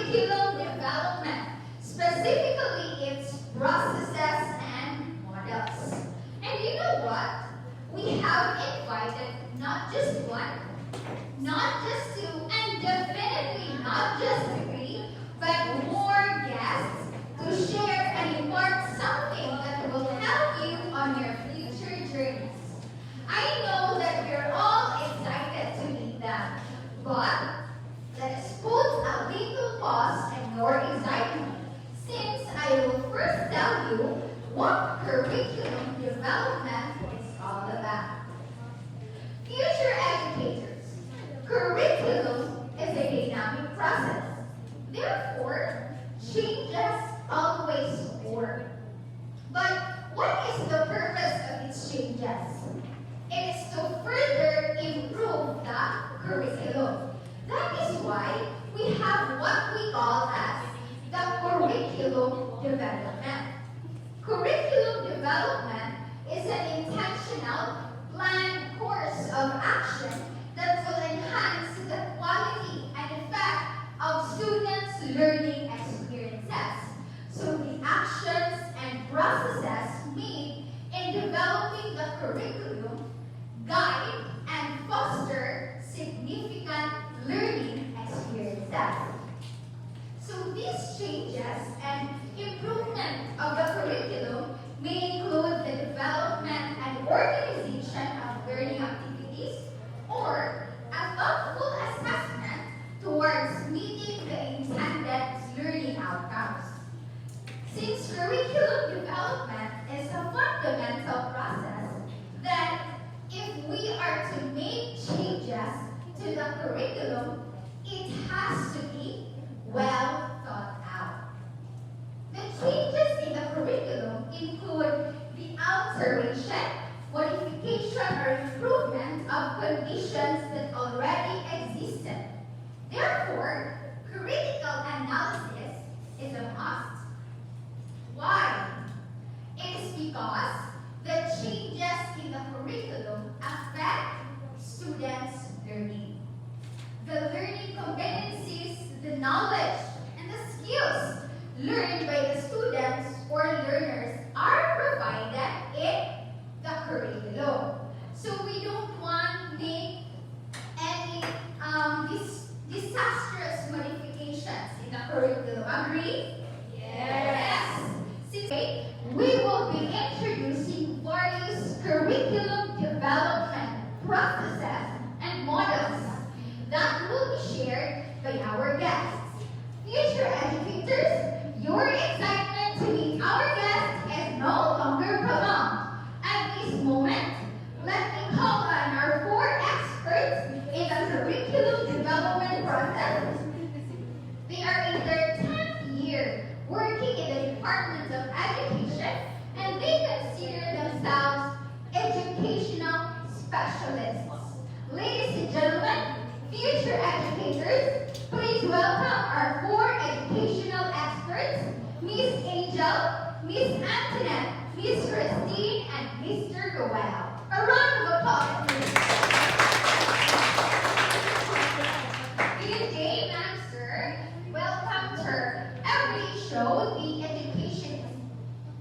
curriculum development, specifically its processes and models. And you know what? We have invited not just one, not just two, and definitely not just three, but more guests to share and impart something that will help you on your future journeys. I know that we're all excited to meet them, but let us put a little pause in your excitement, since I will first tell you what curriculum development is all about. Future educators, curriculum is a dynamic process. Therefore, changes always work. But what is the purpose of its changes? It is to further improve the curriculum. That is why we have what we call as the curriculum development. Curriculum development is an intentional, planned course of action that will enhance the quality and effect of students' learning experiences. So the actions and processes made in developing the curriculum guide and foster significant learning experiences. So these changes and improvement of the curriculum may include the development and organization of learning activities or a thoughtful assessment towards meeting the intended learning outcomes. Since curriculum development is a fundamental process, then if we are to make changes to the curriculum, it has to be well thought out. The changes in the curriculum include the alteration, modification, or improvement of conditions that already existed. Therefore, critical analysis is a must. Why? It is because the changes in the curriculum affect students' learning. The learning competencies, the knowledge, and the skills learned by the students or learners are provided in the curriculum. So we don't want to make any disastrous modifications in the curriculum. Agree? Yes. Today, we will be introducing various curriculum development processes and models that will be shared by our guests. Future educators, your excitement to meet our guests is no longer prolonged. At this moment, let me call on our four experts in the curriculum development process. They are in their 10th year working in the Department of Education, and they consider themselves educational specialists. Ladies and gentlemen, future educators, please welcome our four educational experts, Miss Angel, Miss Antoinette, Miss Christine, and Mr. Roel. A round of applause, please. Good day, ma'am, sir. Welcome to Everyday Show, the education,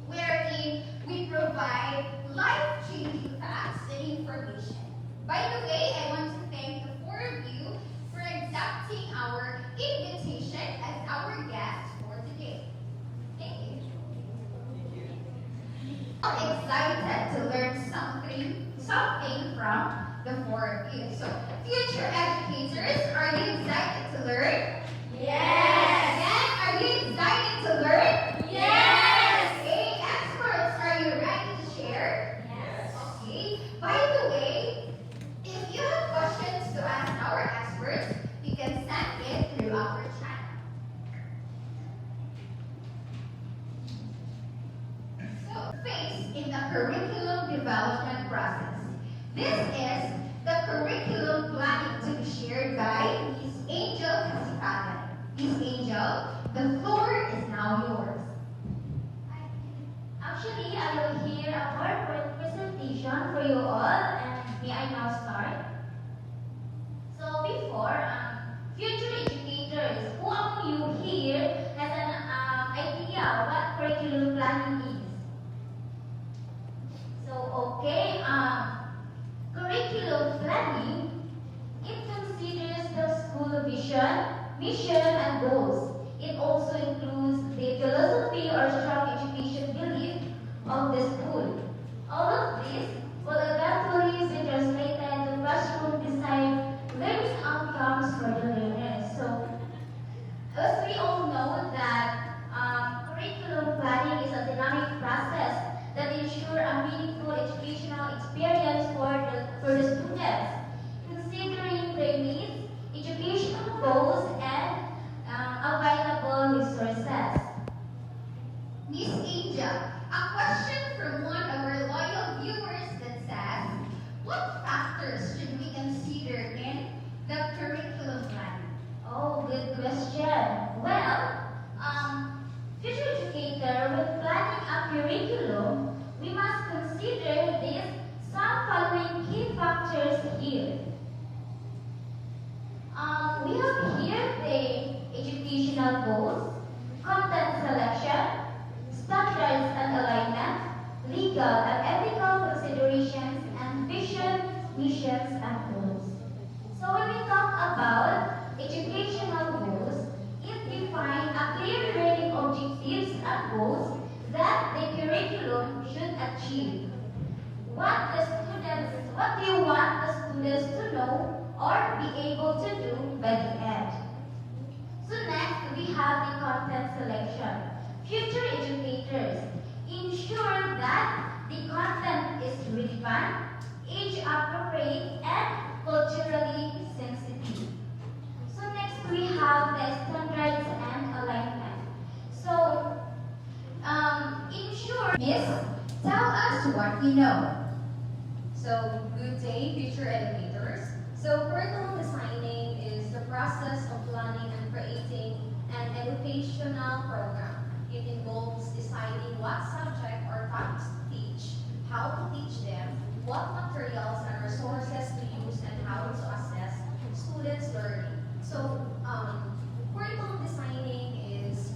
wherein we provide life-changing facts and information. By the way, I want to thank the four of you for accepting our invitation as our guests for today. Thank you. I'm excited to learn something from the four of you. So, future educators, are you excited to learn? Yes. Yes. Are you excited to learn? Yes. Okay, experts, are you ready to share? Yes. Okay. By the way, if you have questions to ask our experts, you can send it through our channel. So, phase in the curriculum development process. This is the curriculum planning to be shared by Ms. Angel Casicatan. Ms. Angel, the floor is now yours. Actually, I will hear a PowerPoint presentation for you all, and may I now start? So before, future educators, who among you here vision, mission, and goals. It also includes the philosophy or strong education belief of the school. All of this will eventually be translated to classroom design learning outcomes for the learners. So, as we all know that curriculum planning is a dynamic process that ensures a meaningful educational experience for the students, considering their needs, educational goals, and available resources. Miss Angel, a question from one of our loyal viewers that says, what factors should we consider in the curriculum plan? Oh, good question. Well, future educator, when planning a curriculum, we must consider these some following key factors here. We have here the educational goals, content selection, standards and alignment, legal and ethical considerations, and vision, missions, and goals. So when we talk about educational goals, it defines a clear learning objectives and goals that the curriculum should achieve. What do you want the students to know or be able to do by the end? So next, we have the content selection. Future educators ensure that the content is relevant, age appropriate, and culturally sensitive. So next, we have the standards and alignment. So, ensure. Miss, tell us what you know. So, good day, future educators. So, curriculum designing is the process of planning and creating an educational program. It involves deciding what subject or topics to teach, how to teach them, what materials and resources to use, and how to assess students' learning. So, curriculum designing is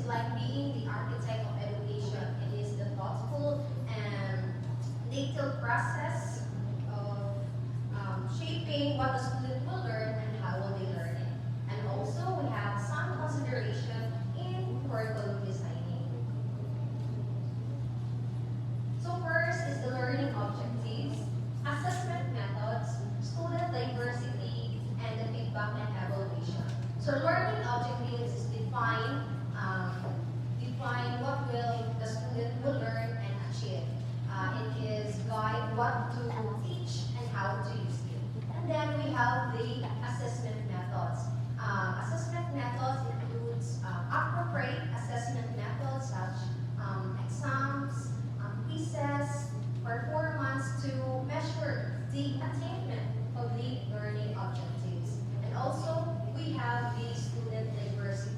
like being the architect of education. It is the thoughtful and detailed process of shaping what the student will learn and how will they learn it. And also, we have some consideration in curriculum designing. So first is the learning objectives, assessment methods, student diversity, and the feedback and evaluation. So learning objectives is define what will the student will learn and achieve. It is guide what to teach and how to use it. And then we have the assessment methods. Assessment methods includes appropriate assessment methods such exams, quizzes, performance to measure the attainment of the learning objectives. And also, we have the student diversity.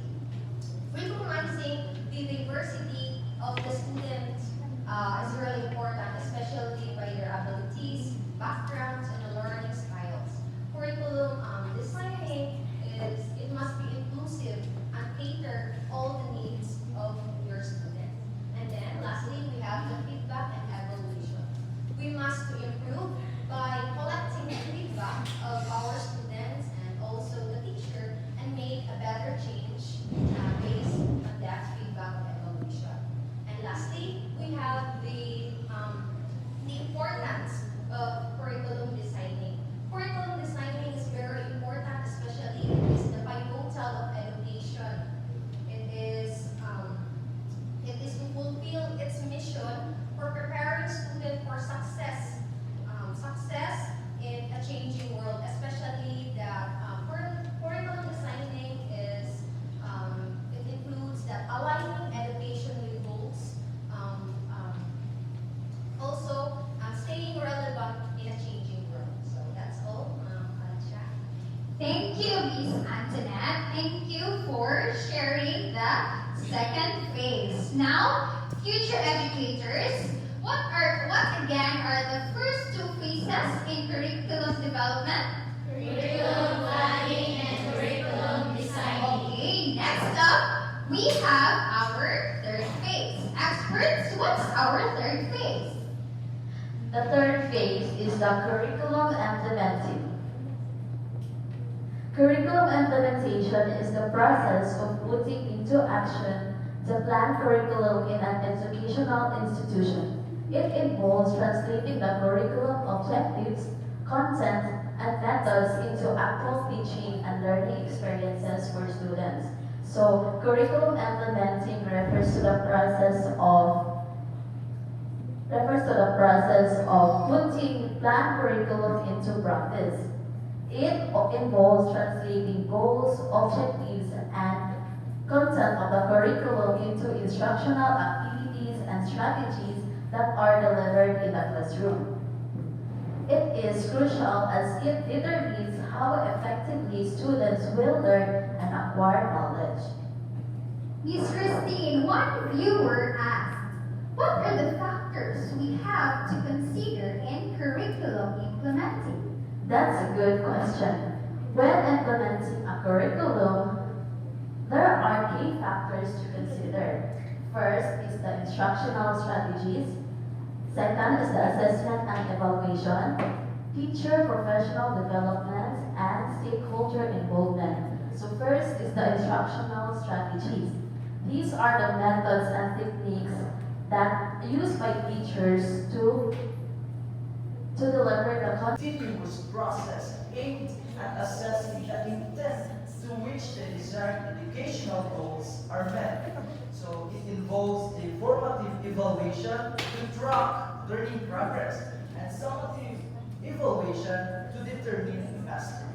Recognizing the diversity of the student is really important, especially by their abilities, backgrounds, and learning styles. Curriculum designing it must be inclusive and cater all the needs of your student. And then lastly, we have the feedback and evaluation. We must improve by collecting the feedback of our students and also the teacher and make a better change based on that feedback and evaluation. And lastly, we have the importance of curriculum designing. Curriculum designing is very important, especially it is the pivotal of education. It is to fulfill its mission for preparing students for success. Success in a changing world, especially that curriculum designing is it includes that aligning education with goals. Also, staying relevant in a changing world. So that's all, Alicia. Thank you, Miss Antoinette. Thank you for sharing the second phase. Now, future educators, what again are the first two phases in curriculum development? Curriculum planning and curriculum designing. Okay, next up, we have our third phase. Experts, what's our third phase? The third phase is the curriculum implementing. Curriculum implementation is the process of putting into action the planned curriculum in an educational institution. It involves translating the curriculum objectives, content, and methods into actual teaching and learning experiences for students. So, curriculum implementing refers to the process of putting planned curriculum into practice. It involves translating goals, objectives, and content of the curriculum into instructional activities and strategies that are delivered in the classroom. It is crucial as it determines how effectively students will learn and acquire knowledge. Miss Christine, one viewer asked, what are the factors we have to consider in curriculum implementing? That's a good question. When implementing a curriculum, there are key factors to consider. First is the instructional strategies. Second is the assessment and evaluation, teacher professional development, and stakeholder involvement. So first is the instructional strategies. These are the methods and techniques that are used by teachers to deliver the content. Continuous process aimed at assessing the intent to which the desired educational goals are met. So it involves a formative evaluation to track learning progress and summative evaluation to determine mastery.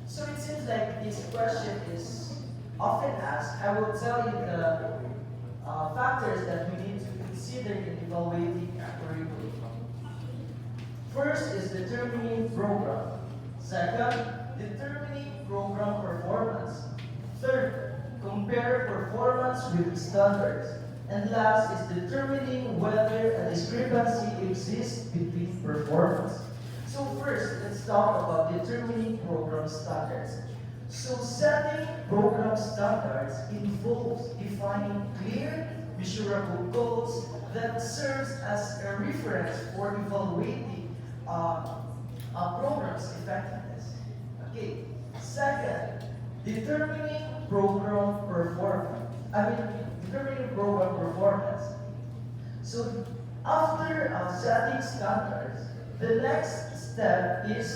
So it seems like this question is often asked. I will tell you the factors that we need to consider in evaluating a curriculum. First is determining program. Second, determining program performance. Third, compare performance with standards. And last is determining whether a discrepancy exists between performance. So first, let's talk about determining program standards. So setting program standards involves defining clear, measurable goals that serves as a reference for evaluating a program's effectiveness. Okay. Second, determining program performance. So after setting standards, the next step is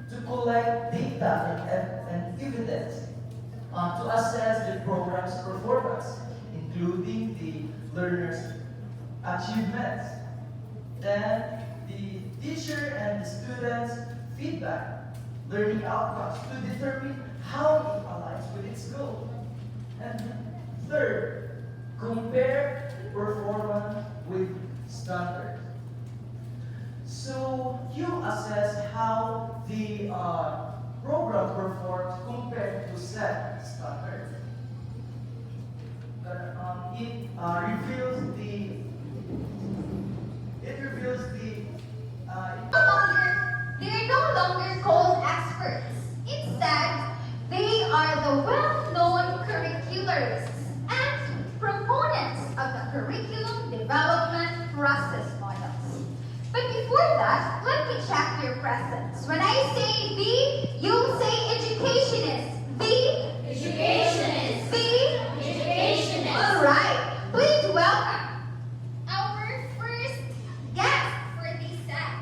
to collect data and evidence to assess the program's performance, including the learner's achievements. Then the teacher and the students' feedback, learning outcomes to determine how it aligns with its goal. And third, compare performance with standards. So you assess how the program performs compared to set standards. They're no longer called experts. Instead, they are the well-known curricularists and proponents of the curriculum development process models. But before that, let me check your presence. When I say the, you'll say educationist. The educationist. The educationist. All right. Please welcome our first guest for this set.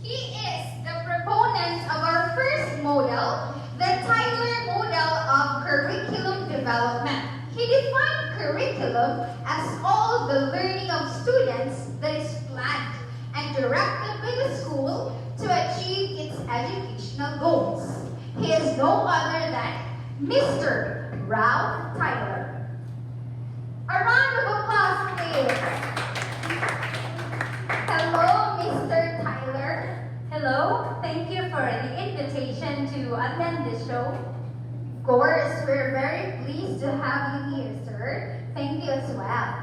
He is the proponent of our first model, the Tyler model of curriculum development. He defined curriculum as all the learning of students that is planned and directed by the school to achieve its educational goals. He is no other than Mr. Ralph Tyler. A round of applause, please. Hello, Mr. Tyler. Hello, thank you for the invitation to attend this show. Of course, we're very pleased to have you here, sir. Thank you as well.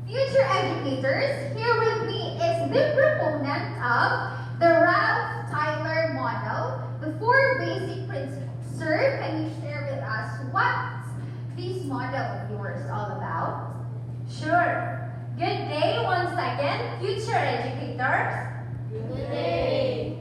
Future educators, here with me is the proponent of the Ralph Tyler model, the 4 basic principles. Sir, can you share with us what this model of yours is all about? Sure. Good day once again, future educators. Good day.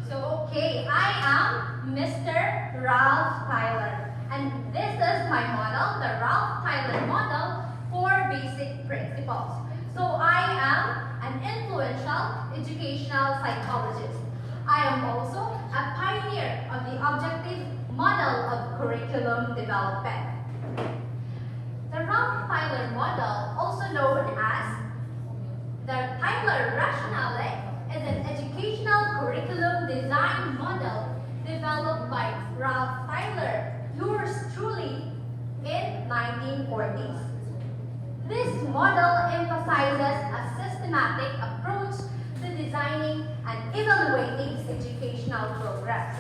So, okay, I am Mr. Ralph Tyler. And this is my model, the Ralph Tyler model for basic principles. So I am an influential educational psychologist. I am also a pioneer of the objective model of curriculum development. The Ralph Tyler model, also known as the Tyler Rationale, is an educational curriculum design model developed by Ralph Tyler, yours truly, in 1940s. This model emphasizes a systematic approach to designing and evaluating educational programs.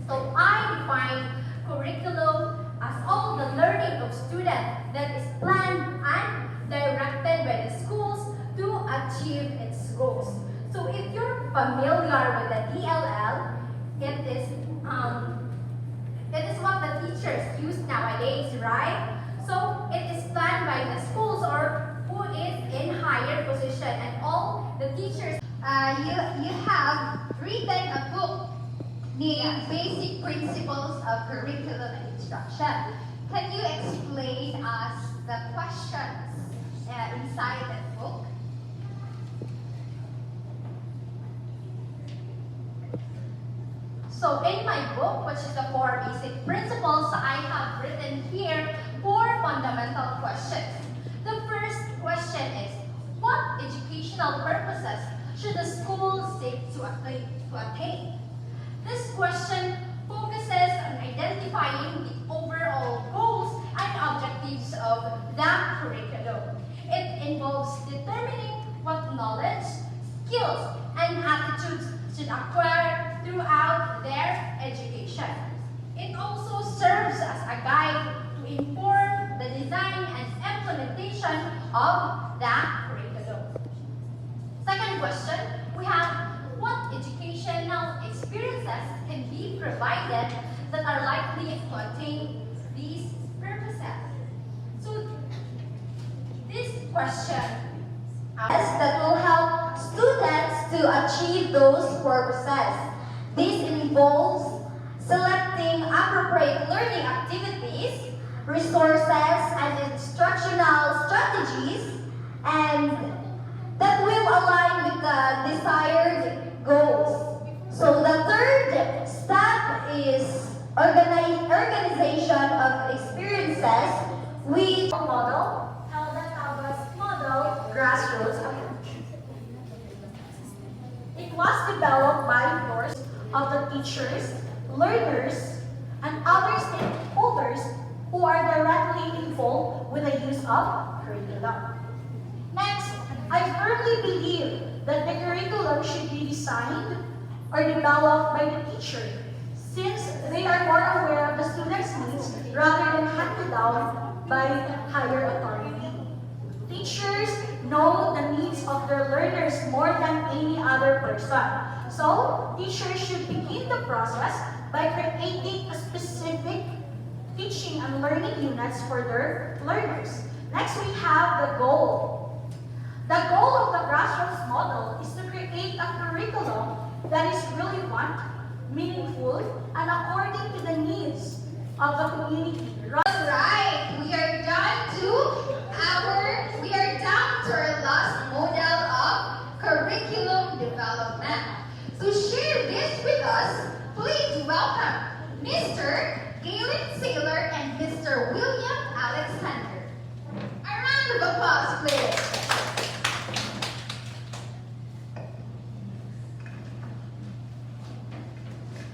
So I define curriculum as all the learning of students that is planned and directed by the schools to achieve its goals. So if you're familiar with the DLL, it is what the teachers use nowadays, right? So it is planned by the schools or who is in higher position, and all the teachers. You have written a book named Basic Principles of Curriculum and Instruction. Can you explain us the questions inside that book? So in my book, which is the 4 basic principles, I have written here 4 fundamental questions. The first question is, what educational purposes should the school seek to attain? This question focuses on identifying the overall goals and objectives of the curriculum. It involves determining what knowledge, skills, and attitudes should acquire throughout their education. It also serves as a guide to inform the design and implementation of the curriculum. Second question, we have what educational experiences can be provided that are likely to attain these purposes. So this question That will help students to achieve those purposes. This involves selecting appropriate learning activities, resources, and instructional strategies, and that will align with the desired goals. So the third step is organization of experiences with model, Helden model, grassroots approach. It was developed by force of the teachers, learners, and other stakeholders who are directly involved with the use of curriculum. Next, I firmly believe that the curriculum should be designed or developed by the teacher, since they are more aware of the students' needs rather than handed down by higher authority. Teachers know the needs of their learners more than any other person. So, teachers should begin the process by creating a specific teaching and learning units for their learners. Next, we have the goal. The goal of the grassroots model is to create a curriculum that is really fun, meaningful, and according to the needs of the community. Right, we are down to our last model of curriculum development. To share this with us, please welcome Mr. Galen Saylor and Mr. William Alexander. A round of applause, please.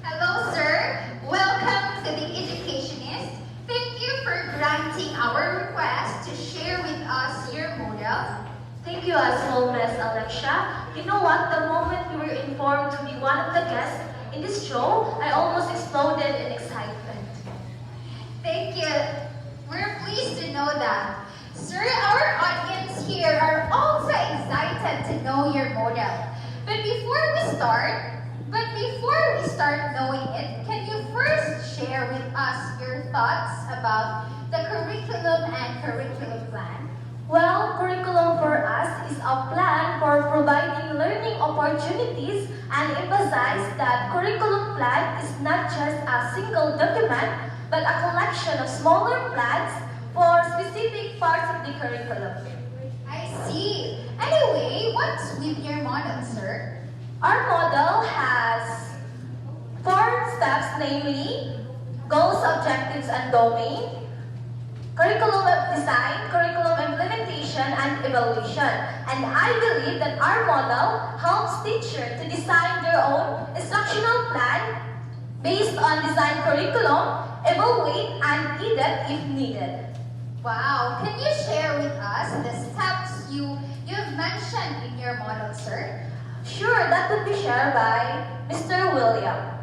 Hello, sir. Welcome to the Educationist. Thank you for granting our request to share with us your model. Thank you as well, Ms. Alexia. You know what? The moment we were informed to be one of the guests in this show, I almost exploded in excitement. Thank you. We're pleased to know that. Sir, our audience here are also excited to know your model. But before we start knowing it, can you first share with us your thoughts about the curriculum and curriculum plan? Well, curriculum for us is a plan for providing learning opportunities and emphasize that curriculum plan is not just a single document, but a collection of smaller plans for specific parts of the curriculum. I see. Anyway, what's with your model, sir? Our model has 4 steps, namely goals, objectives, and domain, curriculum design, curriculum implementation, and evaluation. And I believe that our model helps teachers to design their own instructional plan based on design curriculum, evaluate, and edit if needed. Wow, can you share with us the steps you've mentioned in your model, sir? Sure, that would be shared by Mr. William.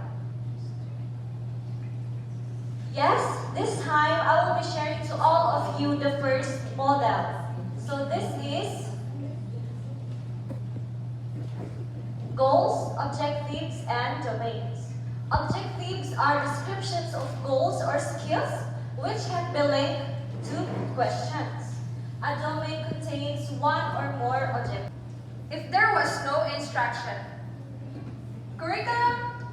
Yes, this time I will be sharing to all of you the first model. So this is goals, objectives, and domains. Objectives are descriptions of goals or skills which can be linked to questions. A domain contains one or more objectives. If there was no instruction, curriculum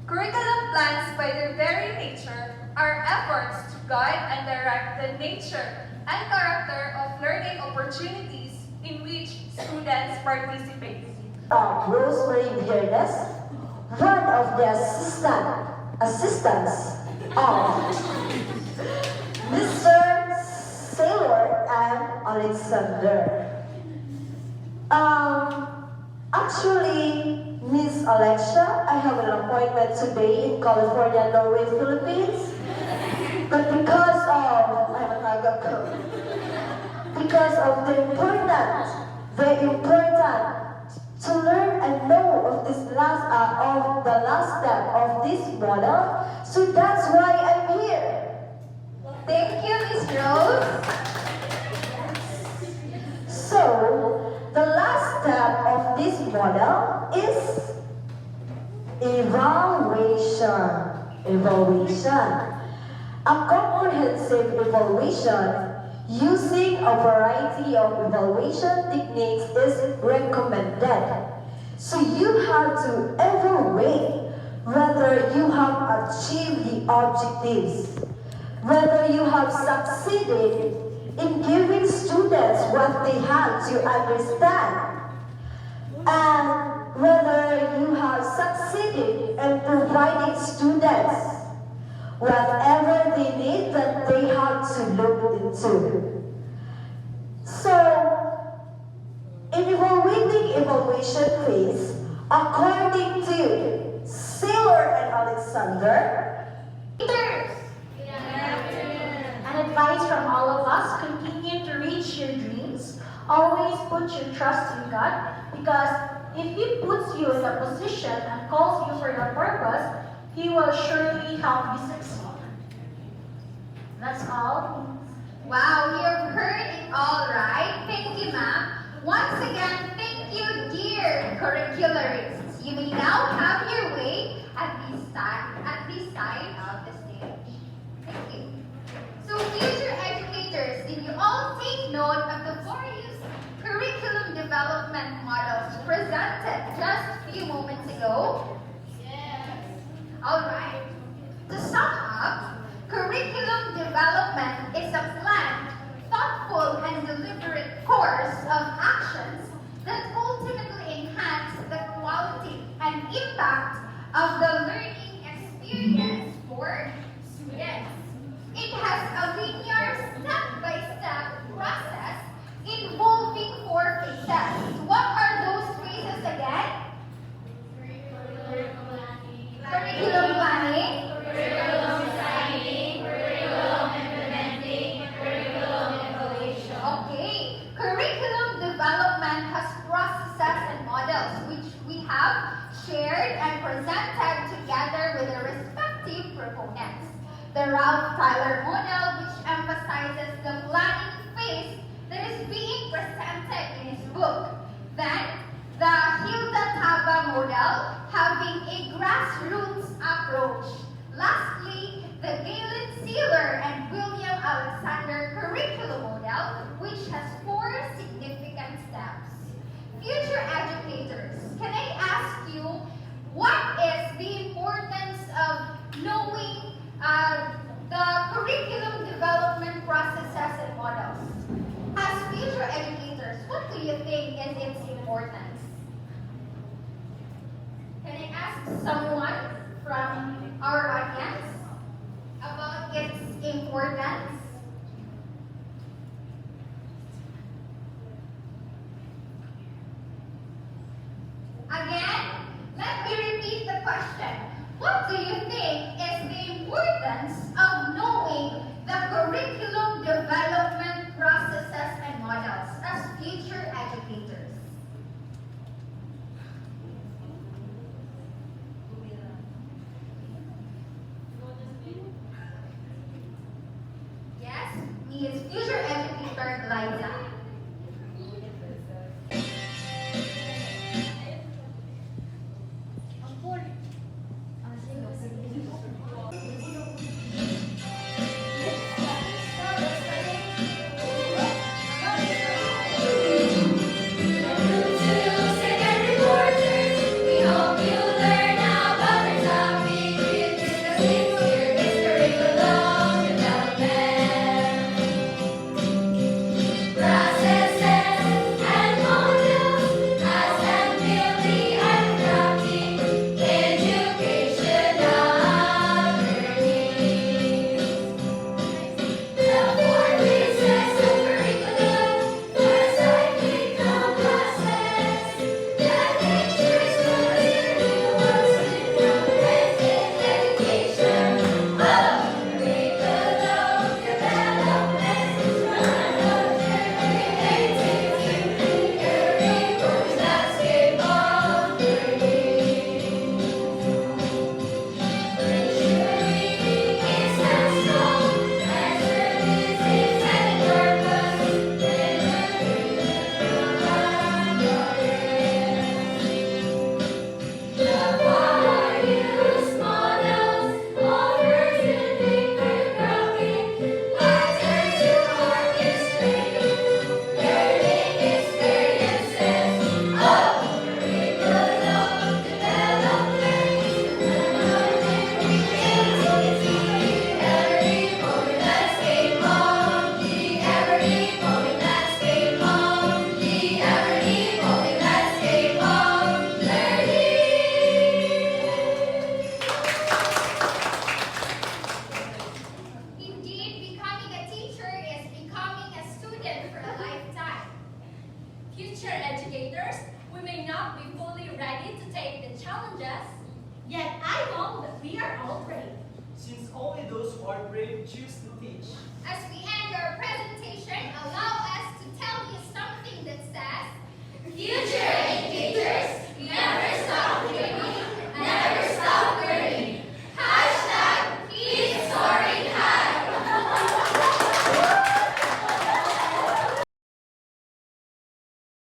plans by their very nature are efforts to guide and direct the nature and character of learning opportunities in which students participate. Rosemary Viernes, one of the assistants of Mr. Saylor and Alexander. Actually, Miss Alexa, I have an appointment today in California, Norway, Philippines. But because of the very important to learn and know of the last step of this model, so that's why I'm here. Thank you, Miss Rose. So the last step of this model is evaluation. A comprehensive evaluation using a variety of evaluation techniques is recommended. So you have to evaluate whether you have achieved the objectives, whether you have succeeded in giving students what they have to understand, and whether you have succeeded in providing students whatever they need that they have to look into. So, in evaluation phase, according to Saylor and Alexander, An advice from all of us: continue to reach your dreams. Always put your trust in God, because if He puts you in a position and calls you for your purpose, He will surely help you succeed. That's all. Wow, you've heard it all right. Thank you, ma'am. Once again, thank you, dear curricularists. You may now have your way at this side of the stage. Thank you. So, future educators, did you all take note of the various curriculum development models presented just a few moments ago? Yes. All right. To sum up, curriculum development is a planned, thoughtful, and deliberate course of actions that ultimately enhance the quality and impact of the learning experience for students. It has a linear, step-by-step process involving 4 phases. What are those phases again? Curriculum planning, curriculum designing, curriculum implementing, curriculum evaluation. Okay, curriculum development has processes and models which we have shared and presented together with the respective proponents. The Ralph Tyler model, which emphasizes the planning phase that is being presented in his book. Then, the Hilda Taba model, having a grassroots approach. Lastly, the Galen Saylor and William Alexander curriculum model, which has 4 you think is its importance? Can I ask someone from our audience about its importance? Again, let me repeat the question. What do you think is the importance of knowing the curriculum development processes and models as future educators? Yes, me is future educator Liza. Indeed, becoming a teacher is becoming a student for a lifetime. Future educators, we may not be fully ready to take the challenges, yet I know that we are all brave. Since only those who are brave choose to teach. As we end our presentation, allow us to tell you something that says, Future educators.